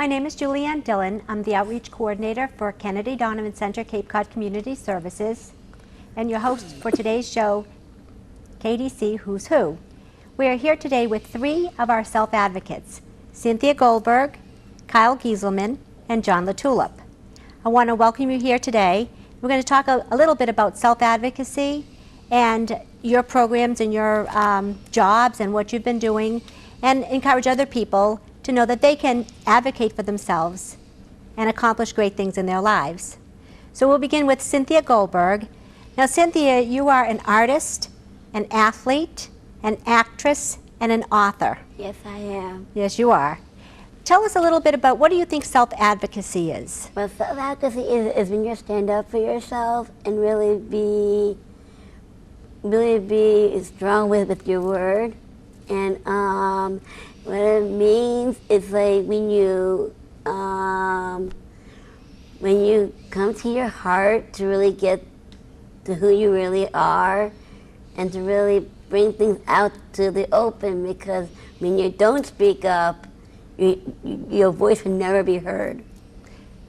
My name is Julianne Dillon. I'm the Outreach Coordinator for Kennedy-Donovan Center, Cape Cod Community Services, and your host for today's show, KDC Who's Who. We are here today with three of our self-advocates, Cynthia Goldberg, Kyle Gieselman, and John LaTulip. I want to welcome you here today. We're going to talk a little bit about self-advocacy and your programs and your jobs and what you've been doing, and encourage other people to know that they can advocate for themselves and accomplish great things in their lives. So we'll begin with Cynthia Goldberg. Now, Cynthia, you are an artist, an athlete, an actress, and an author. Yes, I am. Yes, you are. Tell us a little bit about what do you think self-advocacy is? Well, self-advocacy is when you stand up for yourself and really be strong with your word. And what it means is like when you come to your heart to really get to who you really are and to really bring things out to the open, because when you don't speak up, your voice will never be heard.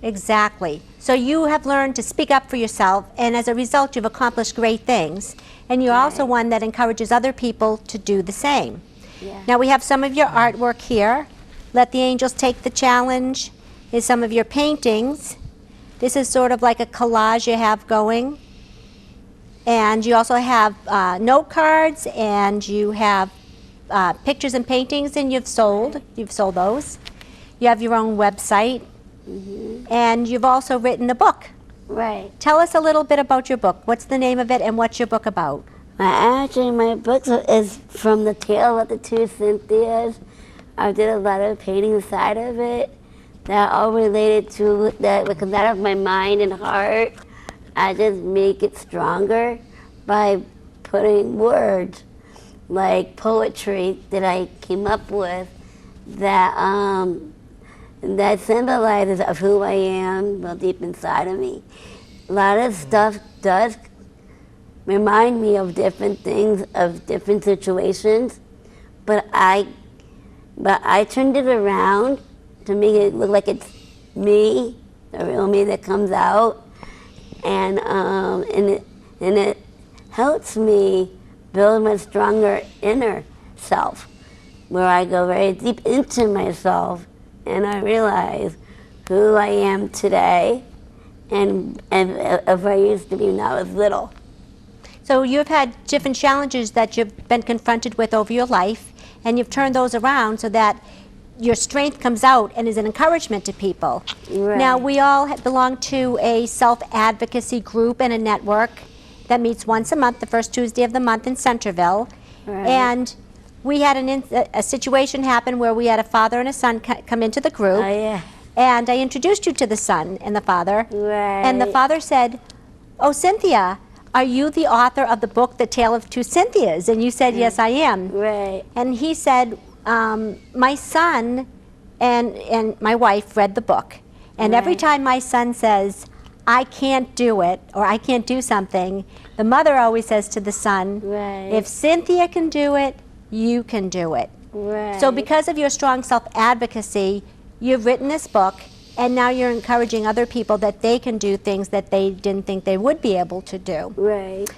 Exactly. So you have learned to speak up for yourself, and as a result you've accomplished great things. And you're also one that encourages other people to do the same. Yeah. Now we have some of your artwork here. Let the Angels Take the Challenge is some of your paintings. This is sort of like a collage you have going. And you also have note cards, and you have pictures and paintings, and you've sold those. You have your own website, and you've also written a book. Right. Tell us a little bit about your book. What's the name of it, and what's your book about? Actually, my book is from the tale of the two Cynthias. I did a lot of painting inside of it that all related to that, because out of my mind and heart, I just make it stronger by putting words like poetry that I came up with that that symbolizes of who I am, well, deep inside of me. A lot of stuff does remind me of different things, of different situations, but I turned it around to make it look like it's me, the real me that comes out, and it helps me build my stronger inner self, where I go very deep into myself and I realize who I am today and of where I used to be when I was little. So you've had different challenges that you've been confronted with over your life, and you've turned those around so that your strength comes out and is an encouragement to people. Right. Now, we all belong to a self-advocacy group and a network that meets once a month, the first Tuesday of the month in Centerville. Right. And we had a situation happen where we had a father and a son come into the group. Oh, yeah. And I introduced you to the son and the father. Right. And the father said, "Oh, Cynthia, are you the author of the book, The Tale of Two Cynthias?" And you said, "Yes, I am." Right. And he said, "My son and my wife read the book. And every Right. time my son says, 'I can't do it,' or 'I can't do something,' the mother always says to the son, Right. 'If Cynthia can do it, you can do it.'" Right. So because of your strong self-advocacy, you've written this book, and now you're encouraging other people that they can do things that they didn't think they would be able to do. Right.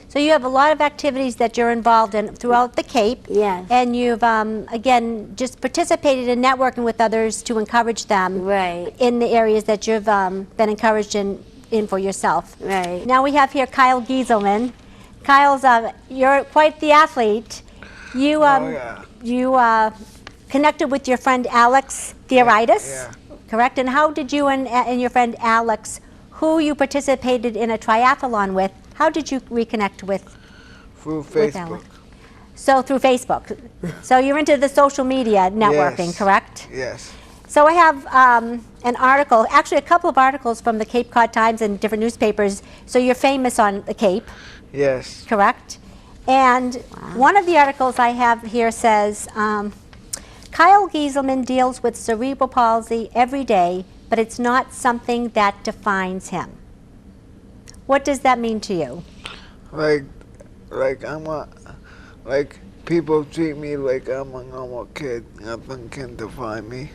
So you have a lot of activities that you're involved in throughout the Cape. Yes. And you've, again, just participated in networking with others to encourage them Right. in the areas that you've been encouraged in for yourself. Right. Now we have here Kyle Gieselman. Kyle's, you're quite the athlete. You, you connected with your friend Alex Theoritis, Yeah. correct? And how did you and your friend Alex, who you participated in a triathlon with, how did you reconnect with? Through With Facebook. Alex. So through Facebook. So you're into the social media networking, Yes. correct? Yes. So I have an article, actually a couple of articles from the Cape Cod Times and different newspapers. So you're famous on the Cape, Yes. correct? And one of the articles I have here says, Kyle Gieselman deals with cerebral palsy every day, but it's not something that defines him. What does that mean to you? Like people treat me like I'm a normal kid. Nothing can define me.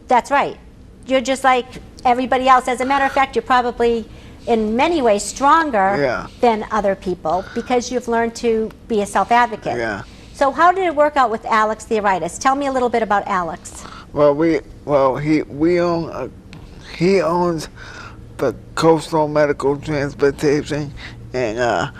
That's right. You're just like everybody else. As a matter of fact, you're probably in many ways stronger Yeah. than other people because you've learned to be a self-advocate. Yeah. So how did it work out with Alex Theoritis? Tell me a little bit about Alex. He owns the Coastal Medical Transportation, and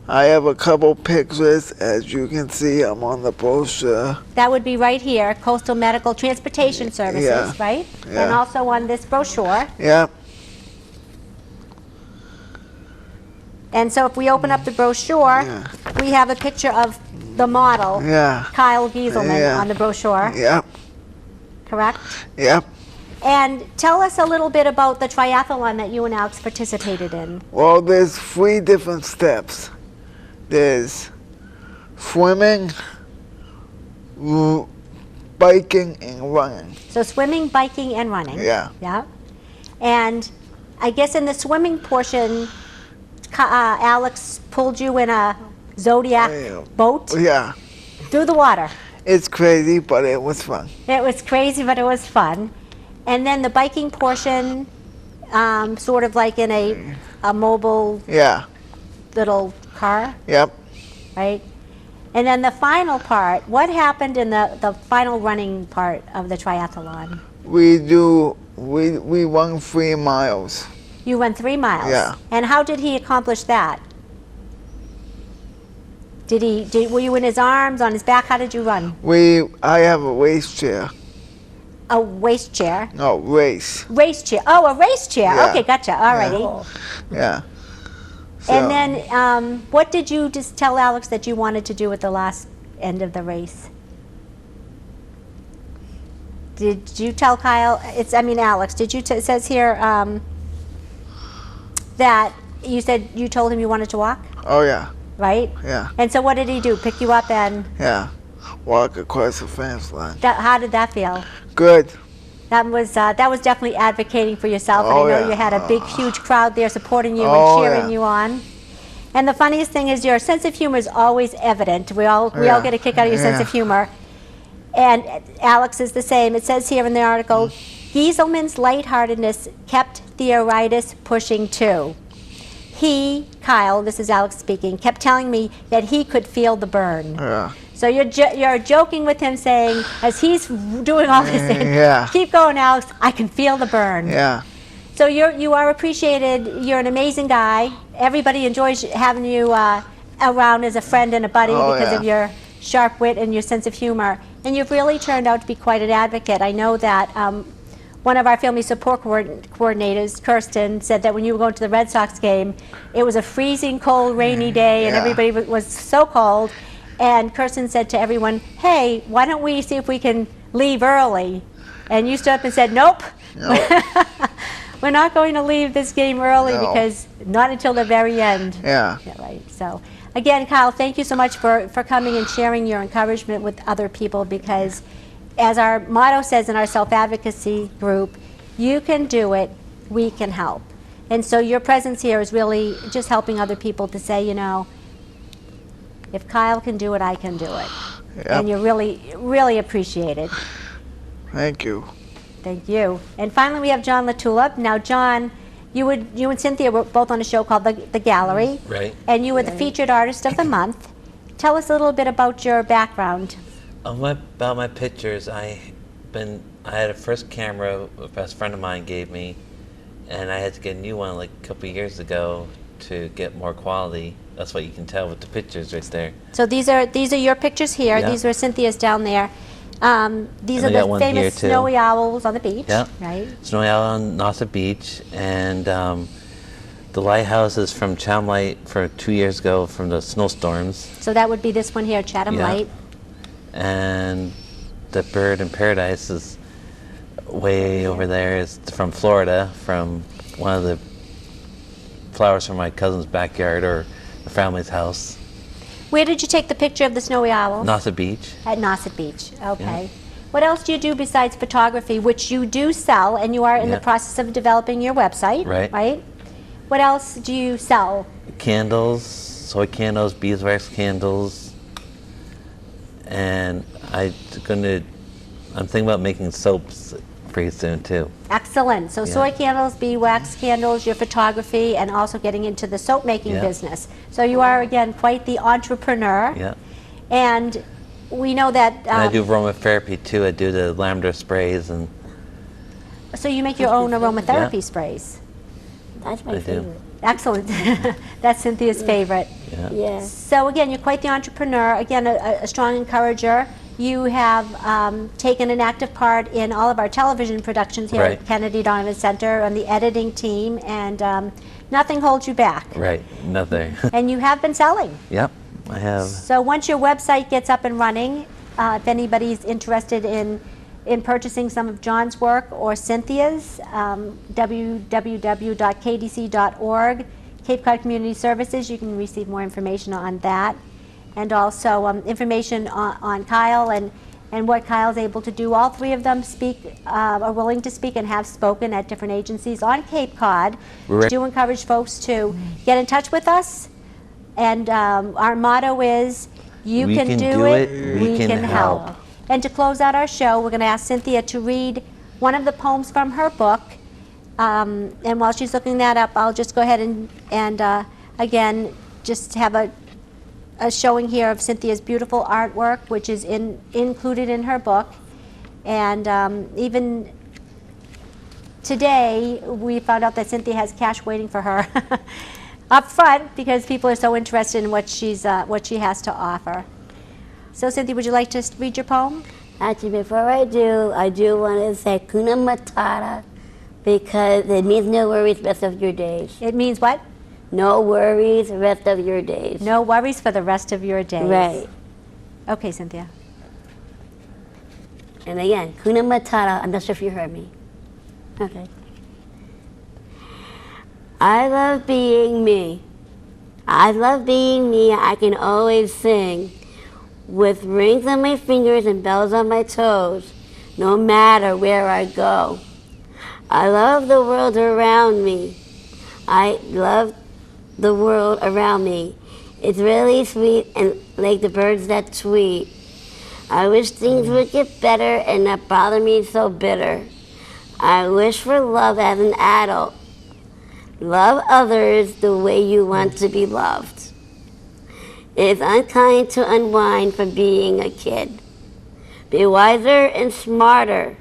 I have a couple pictures, as you can see. I'm on the brochure. That would be right here, Coastal Medical Transportation Services, Yeah. right? Yeah. And also on this brochure. Yeah. And so if we open up the brochure, Yeah. we have a picture of the model, Yeah. Kyle Gieselman, Yeah. on the brochure, Yep. correct? Yep. And tell us a little bit about the triathlon that you and Alex participated in. Well, there's 3 different steps. There's swimming, biking, and running. So swimming, biking, and running. Yeah. Yeah. And I guess in the swimming portion, Alex pulled you in a Zodiac Yeah. boat Yeah. through the water. It's crazy, but it was fun. It was crazy, but it was fun. And then the biking portion, sort of like in a mobile Yeah. little car, Yep. right? And then the final part, what happened in the final running part of the triathlon? We run 3 miles. You ran 3 miles. Yeah. And how did he accomplish that? Were you in his arms, on his back? How did you run? I have a race chair. A waist chair. No, race. Race chair. Oh, a race chair. Yeah. Okay, gotcha. Alrighty. Yeah. And then, what did you just tell Alex that you wanted to do at the last end of the race? Did you tell Kyle? Alex. Did you? It says here that you said you told him you wanted to walk, Oh, yeah. right? Yeah. And so, what did he do? Pick you up and Yeah. Walk across the fence line. how did that feel? Good. That was definitely advocating for yourself, and Oh, I know yeah. you had a big, huge crowd there supporting you Oh, and cheering yeah. you on. And the funniest thing is your sense of humor is always evident. We all Yeah. get a kick out of your sense Yeah. of humor. And Alex is the same. It says here in the article, Gieselman's lightheartedness kept Theoritis pushing too. He, Kyle, this is Alex speaking, kept telling me that he could feel the burn. Yeah. So you're joking with him, saying, as he's doing all this, saying, Yeah. keep going, Alex, I can feel the burn. Yeah. So you are appreciated. You're an amazing guy. Everybody enjoys having you around as a friend and a buddy Oh, because yeah. of your sharp wit and your sense of humor. And you've really turned out to be quite an advocate. I know that one of our family support coordinators, Kirsten, said that when you were going to the Red Sox game, it was a freezing cold, rainy day, and Yeah. everybody was so cold. And Kirsten said to everyone, hey, why don't we see if we can leave early? And you stood up and said, nope. No. We're not going to leave this game early No. because not until the very end. Yeah. Yeah, right. So, again, Kyle, thank you so much for coming and sharing your encouragement with other people, because as our motto says in our self-advocacy group, you can do it, we can help. And so your presence here is really just helping other people to say, you know, if Kyle can do it, I can do it. Yep. And you're really, really appreciated. Thank you. Thank you. And finally, we have John LaTulip. Now, John, you and Cynthia were both on a show called The Gallery. Right. And you were the featured artist of the month. Tell us a little bit about your background. About my pictures, I had a first camera a best friend of mine gave me, and I had to get a new one like a couple of years ago to get more quality. That's what you can tell with the pictures right there. So these are your pictures here. Yeah. These were Cynthia's down there. These And are I got the one famous here, too. snowy owls on the beach, Yeah. right? Snowy Owl on Nauset Beach, and the lighthouse is from Chatham Light for 2 years ago from the snowstorms. So that would be this one here, Chatham Yeah. Light. And the bird in paradise is way over there. It's from Florida, from one of the flowers from my cousin's backyard or the family's house. Where did you take the picture of the snowy owl? Nauset Beach. At Nauset Beach. Okay. What else do you do besides photography, which you do sell, and you are in the Yeah. process of developing your website, Right. right? What else do you sell? Candles, soy candles, beeswax candles, and I'm thinking about making soaps pretty soon too. Excellent. So Yeah. soy candles, beeswax candles, your photography, and also getting into the soap making Yeah. business. So you are, again, quite the entrepreneur. Yeah. And we know that, And I do aromatherapy too. I do the lavender sprays and so you make your own aromatherapy sprays. That's my I do. favorite. Excellent. That's Cynthia's favorite. yeah. Yeah. So again, you're quite the entrepreneur, again, a strong encourager. You have taken an active part in all of our television productions here Right. at Kennedy-Donovan Center on the editing team, and nothing holds you back. Right. Nothing. And you have been selling. Yep. I have. So once your website gets up and running, if anybody's interested in purchasing some of John's work or Cynthia's, www.kdc.org, Cape Cod Community Services, you can receive more information on that. And also information on Kyle and what Kyle's able to do. All three of them are willing to speak and have spoken at different agencies on Cape Cod. Right. Do encourage folks to get in touch with us. And our motto is, you We can can do do it, it, we can help. help. And to close out our show, we're going to ask Cynthia to read one of the poems from her book. And while she's looking that up, I'll just go ahead and again, just have a showing here of Cynthia's beautiful artwork, which is included in her book. And even today, we found out that Cynthia has cash waiting for her up front because people are so interested in what she has to offer. So Cynthia, would you like to read your poem? Actually, before I do want to say Kuna Matata, because it means no worries rest of your days. It means what? No worries rest of your days. No worries for the rest of your days. Right. Okay, Cynthia. And again, Kuna Matata, I'm not sure if you heard me. Okay. I love being me. I love being me. I can always sing. With rings on my fingers and bells on my toes, no matter where I go. I love the world around me. I love the world around me. It's really sweet and like the birds that tweet. I wish things would get better and not bother me so bitter. I wish for love as an adult. Love others the way you want to be loved. It is unkind to unwind from being a kid. Be wiser and smarter.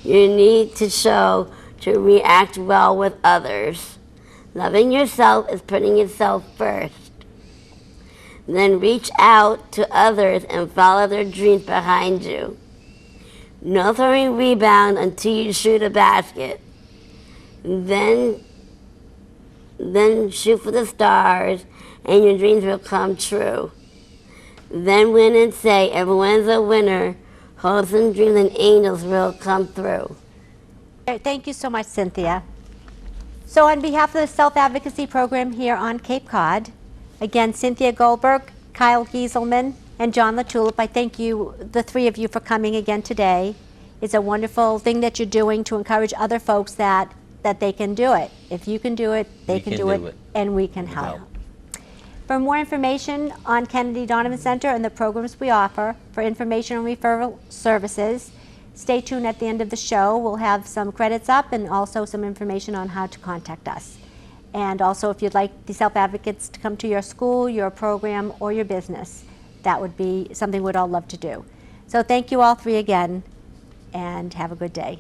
You need to show to react well with others. Loving yourself is putting yourself first. Then reach out to others and follow their dreams behind you. No throwing rebound until you shoot a basket. Then shoot for the stars and your dreams will come true. Then win and say everyone's a winner. Hopes and dreams and angels will come through. Thank you so much, Cynthia. So on behalf of the Self-Advocacy Program here on Cape Cod, again, Cynthia Goldberg, Kyle Gieselman, and John LaTulip, I thank you, the three of you, for coming again today. It's a wonderful thing that you're doing to encourage other folks that they can do it. If you can do it, they can do it, and we can help. For more information on Kennedy-Donovan Center and the programs we offer, for information on referral services, stay tuned at the end of the show. We'll have some credits up and also some information on how to contact us. And also, if you'd like the self-advocates to come to your school, your program, or your business, that would be something we'd all love to do. So thank you all three again, and have a good day.